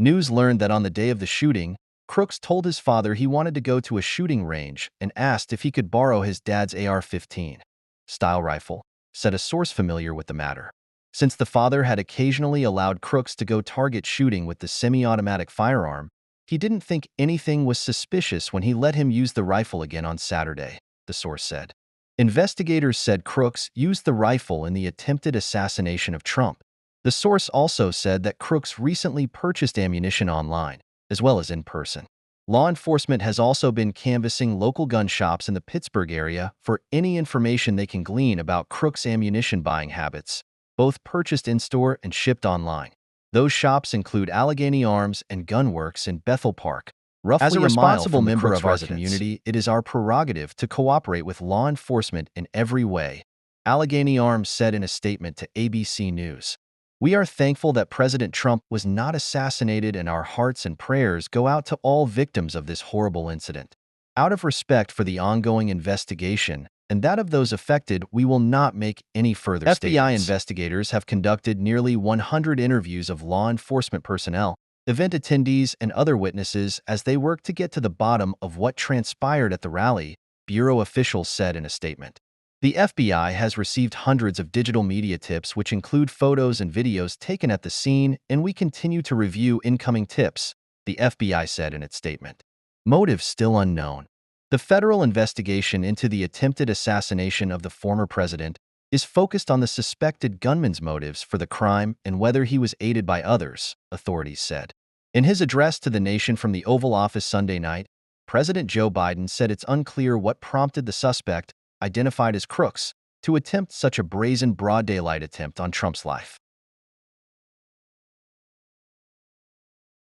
News learned that on the day of the shooting, Crooks told his father he wanted to go to a shooting range and asked if he could borrow his dad's AR-15 style rifle, said a source familiar with the matter. Since the father had occasionally allowed Crooks to go target shooting with the semi-automatic firearm, he didn't think anything was suspicious when he let him use the rifle again on Saturday, the source said. Investigators said Crooks used the rifle in the attempted assassination of Trump. The source also said that Crooks recently purchased ammunition online, as well as in person. Law enforcement has also been canvassing local gun shops in the Pittsburgh area for any information they can glean about Crooks' ammunition buying habits, both purchased in-store and shipped online. Those shops include Allegheny Arms and Gunworks in Bethel Park, roughly As a a mile responsible from the member Crooks of our residence. community, It is our prerogative to cooperate with law enforcement in every way, Allegheny Arms said in a statement to ABC News. We are thankful that President Trump was not assassinated, and our hearts and prayers go out to all victims of this horrible incident. Out of respect for the ongoing investigation and that of those affected, we will not make any further statements. FBI investigators have conducted nearly 100 interviews of law enforcement personnel, event attendees, and other witnesses as they work to get to the bottom of what transpired at the rally, Bureau officials said in a statement. The FBI has received hundreds of digital media tips which include photos and videos taken at the scene, and we continue to review incoming tips, the FBI said in its statement. Motive still unknown. The federal investigation into the attempted assassination of the former president is focused on the suspected gunman's motives for the crime and whether he was aided by others, authorities said. In his address to the nation from the Oval Office Sunday night, President Joe Biden said it's unclear what prompted the suspect, identified as Crooks, to attempt such a brazen broad daylight attempt on Trump's life.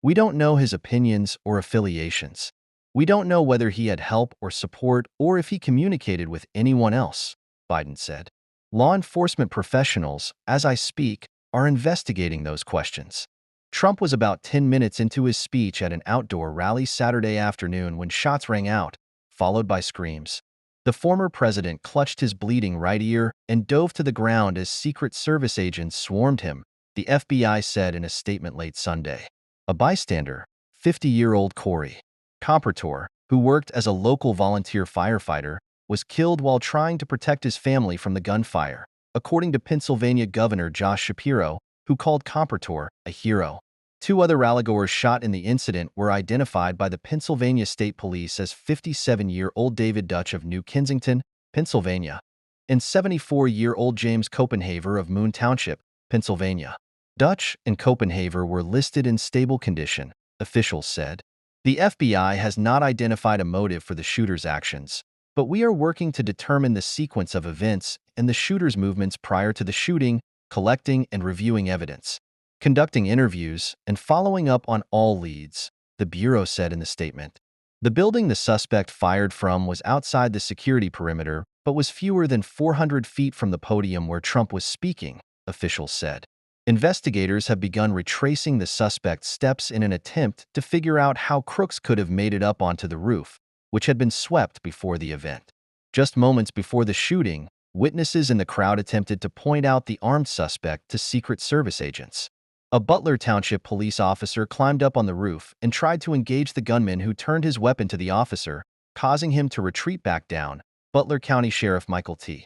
We don't know his opinions or affiliations. We don't know whether he had help or support or if he communicated with anyone else, Biden said. Law enforcement professionals, as I speak, are investigating those questions. Trump was about 10 minutes into his speech at an outdoor rally Saturday afternoon when shots rang out, followed by screams. The former president clutched his bleeding right ear and dove to the ground as Secret Service agents swarmed him, the FBI said in a statement late Sunday. A bystander, 50-year-old Corey Compertor, who worked as a local volunteer firefighter, was killed while trying to protect his family from the gunfire, according to Pennsylvania Governor Josh Shapiro, who called Compertor a hero. 2 other rallygoers shot in the incident were identified by the Pennsylvania State Police as 57-year-old David Dutch of New Kensington, Pennsylvania, and 74-year-old James Copenhaver of Moon Township, Pennsylvania. Dutch and Copenhaver were listed in stable condition, officials said. The FBI has not identified a motive for the shooter's actions, but we are working to determine the sequence of events and the shooter's movements prior to the shooting, collecting and reviewing evidence, conducting interviews, and following up on all leads, the Bureau said in the statement. The building the suspect fired from was outside the security perimeter, but was fewer than 400 feet from the podium where Trump was speaking, officials said. Investigators have begun retracing the suspect's steps in an attempt to figure out how Crooks could have made it up onto the roof, which had been swept before the event. Just moments before the shooting, witnesses in the crowd attempted to point out the armed suspect to Secret Service agents. A Butler Township police officer climbed up on the roof and tried to engage the gunman, who turned his weapon to the officer, causing him to retreat back down, Butler County Sheriff Michael T.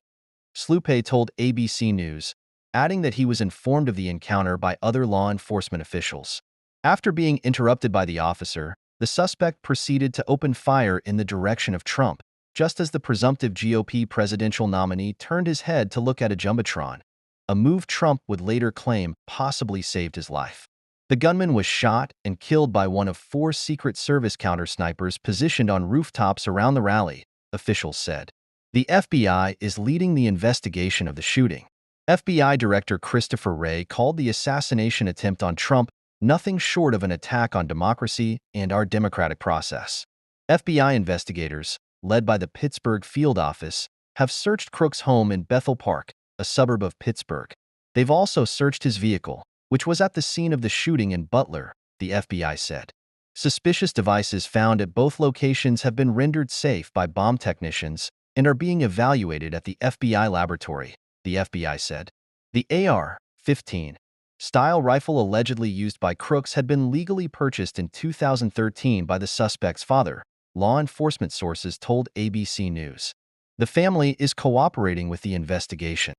Slupe told ABC News, adding that he was informed of the encounter by other law enforcement officials. After being interrupted by the officer, the suspect proceeded to open fire in the direction of Trump, just as the presumptive GOP presidential nominee turned his head to look at a jumbotron, a move Trump would later claim possibly saved his life. The gunman was shot and killed by one of 4 Secret Service counter-snipers positioned on rooftops around the rally, officials said. The FBI is leading the investigation of the shooting. FBI Director Christopher Wray called the assassination attempt on Trump nothing short of an attack on democracy and our democratic process. FBI investigators, led by the Pittsburgh Field Office, have searched Crooks' home in Bethel Park, a suburb of Pittsburgh. They've also searched his vehicle, which was at the scene of the shooting in Butler, the FBI said. Suspicious devices found at both locations have been rendered safe by bomb technicians and are being evaluated at the FBI laboratory, the FBI said. The AR-15 style rifle allegedly used by crooks had been legally purchased in 2013 by the suspect's father, law enforcement sources told ABC News. The family is cooperating with the investigation.